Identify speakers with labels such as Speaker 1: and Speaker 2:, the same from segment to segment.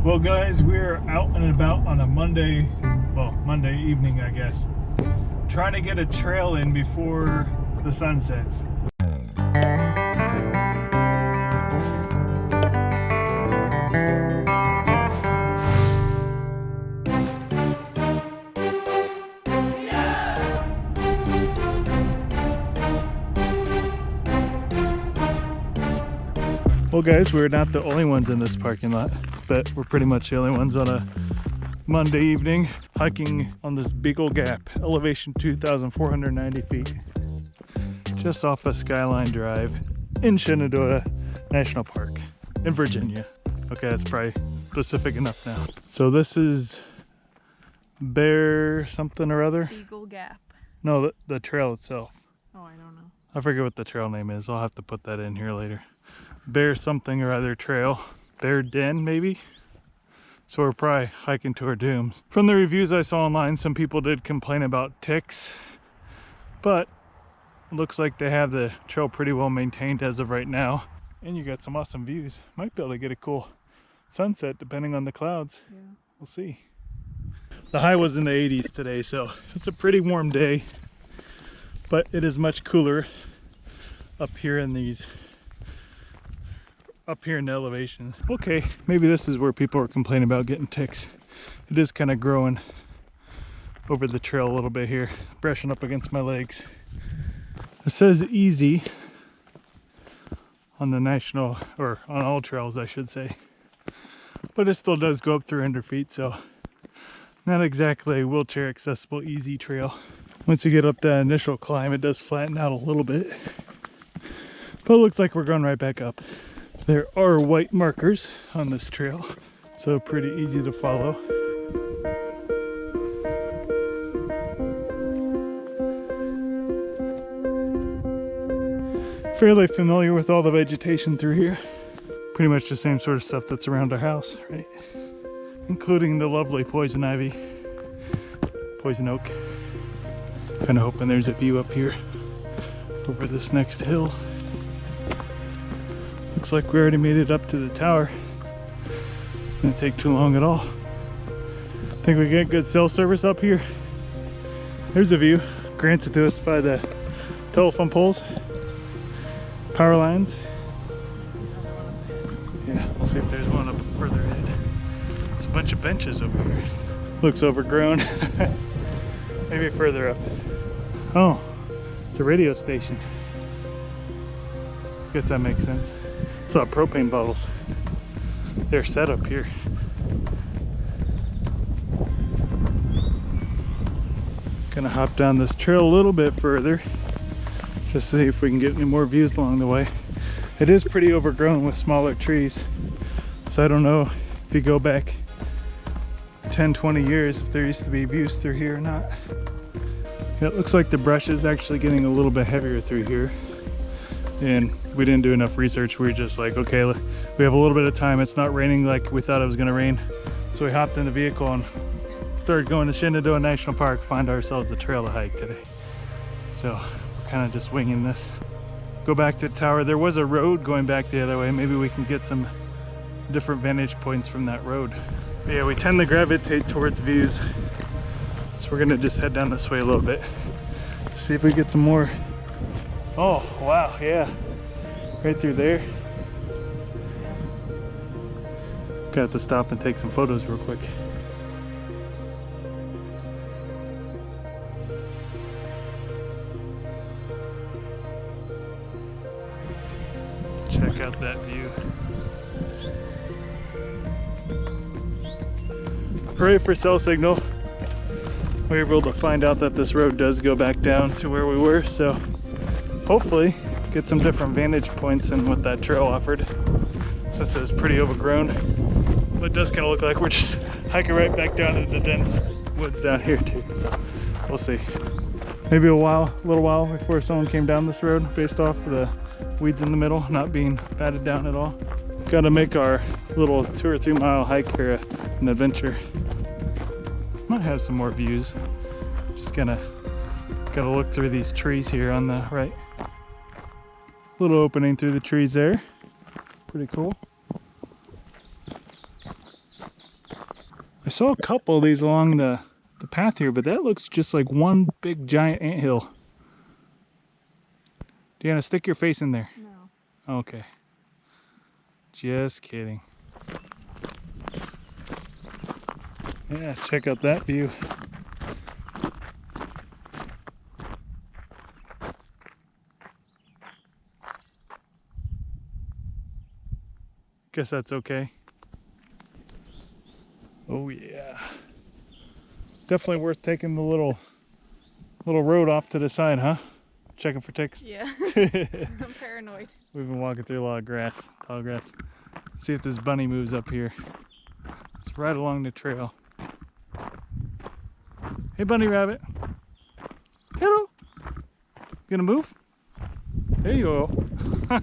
Speaker 1: Well guys, we're out and about on a Monday evening I guess, trying to get a trail in before the sun sets. Well guys, we're not the only ones in this parking lot, but we're pretty much the only ones on a Monday evening hiking on this big old gap, elevation 2,490 feet, just off of Skyline Drive in Shenandoah National Park in Virginia. Okay, that's probably specific enough now. So this is Bear something or other?
Speaker 2: Eagle Gap.
Speaker 1: No, the trail itself.
Speaker 2: Oh, I don't know.
Speaker 1: I forget what the trail name is. I'll have to put that in here later. Bear something or other trail. Bear Den maybe? So we're probably hiking to our dooms. From the reviews I saw online, some people did complain about ticks, but it looks like they have the trail pretty well maintained as of right now. And you got some awesome views. Might be able to get a cool sunset depending on the clouds.
Speaker 2: Yeah.
Speaker 1: We'll see. The high was in the 80s today, so it's a pretty warm day, but it is much cooler up here in the elevation. Okay, maybe this is where people are complaining about getting ticks. It is kind of growing over the trail a little bit here, brushing up against my legs. It says easy on the national, or on all trails I should say, but it still does go up 300 feet, so not exactly a wheelchair accessible easy trail. Once you get up that initial climb, it does flatten out a little bit, but it looks like we're going right back up. There are white markers on this trail, so pretty easy to follow. Fairly familiar with all the vegetation through here. Pretty much the same sort of stuff that's around our house, right? Including the lovely poison ivy, poison oak. Kind of hoping there's a view up here over this next hill. Looks like we already made it up to the tower. Didn't take too long at all. Think we get good cell service up here. There's a view granted to us by the telephone poles, power lines. Yeah, we'll see if there's one up further ahead. It's a bunch of benches over here. Looks overgrown. Maybe further up. Oh, it's a radio station. Guess that makes sense. It's a lot of propane bottles. They're set up here. Gonna hop down this trail a little bit further just to see if we can get any more views along the way. It is pretty overgrown with smaller trees, so I don't know if you go back 10-20 years if there used to be views through here or not. Yeah, it looks like the brush is actually getting a little bit heavier through here, and we didn't do enough research. We were just like, okay, we have a little bit of time. It's not raining like we thought it was gonna rain, so we hopped in the vehicle and started going to Shenandoah National Park, find ourselves a trail to hike today. So we're kind of just winging this. Go back to the tower. There was a road going back the other way. Maybe we can get some different vantage points from that road. But yeah, we tend to gravitate towards views, so we're gonna just head down this way a little bit, see if we get some more. Oh wow, yeah, right through there. Got to stop and take some photos real quick. Check out that view. Hooray for cell signal. We were able to find out that this road does go back down to where we were, so hopefully get some different vantage points than what that trail offered, since it was pretty overgrown. But it does kind of look like we're just hiking right back down to the dense woods down here too, so we'll see. Maybe a little while before someone came down this road, based off of the weeds in the middle not being batted down at all. Got to make our little 2 or 3 mile hike here an adventure. Might have some more views. Just gotta look through these trees here on the right. Little opening through the trees there. Pretty cool. I saw a couple of these along the path here, but that looks just like one big giant anthill. Deanna, stick your face in there. No. Okay. Just kidding. Yeah, check out that view. Guess that's okay. Oh yeah. Definitely worth taking the little road off to the side, huh? Checking for ticks?
Speaker 2: Yeah. I'm paranoid.
Speaker 1: We've been walking through a lot of grass, tall grass. See if this bunny moves up here. It's right along the trail. Hey bunny rabbit. Hello. Gonna move? There you go.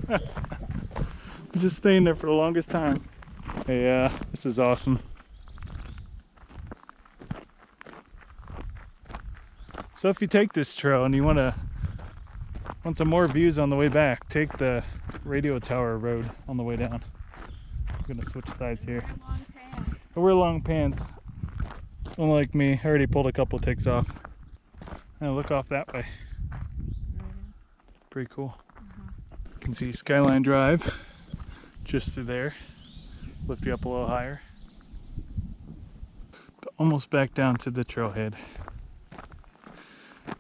Speaker 1: Just staying there for the longest time. Yeah, this is awesome. So if you take this trail and you want some more views on the way back, take the radio tower road on the way down. I'm gonna switch sides here. Wear long pants. Unlike me, I already pulled a couple ticks off. And look off that way. Pretty cool. You can see Skyline Drive just through there. Lift you up a little higher. But almost back down to the trailhead.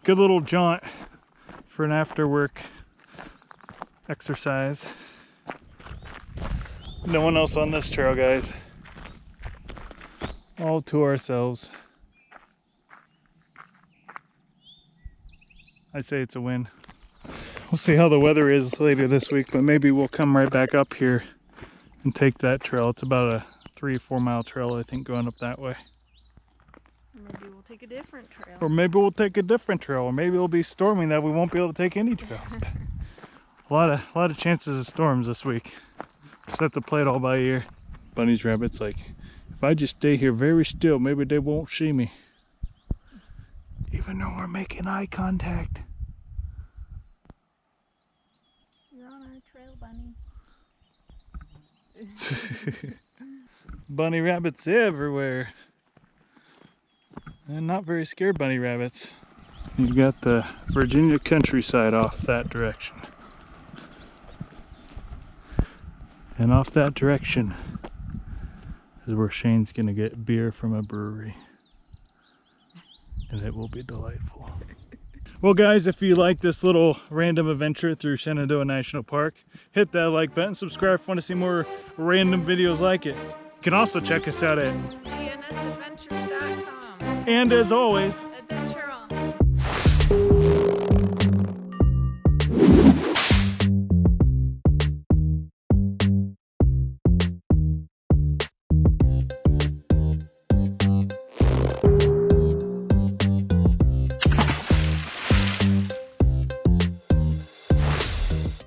Speaker 1: Good little jaunt for an after work exercise. No one else on this trail, guys. All to ourselves. I'd say it's a win. We'll see how the weather is later this week, but maybe we'll come right back up here and take that trail. It's about a 3-4 mile trail, I think, going up that way.
Speaker 2: Maybe we'll take a different trail.
Speaker 1: Or maybe we'll take a different trail, or maybe it'll be storming that we won't be able to take any trails. a lot of chances of storms this week. Just have to play it all by ear. Bunny's rabbit's like, if I just stay here very still, maybe they won't see me. Even though we're making eye contact.
Speaker 2: You're on our trail, Bunny.
Speaker 1: Bunny rabbits everywhere. And not very scared bunny rabbits. You've got the Virginia countryside off that direction. And off that direction is where Shane's gonna get beer from a brewery. And it will be delightful. Well guys, if you like this little random adventure through Shenandoah National Park, hit that like button, subscribe if you want to see more random videos like it. You can also check us out at
Speaker 2: DnSAdventures.com.
Speaker 1: And as always,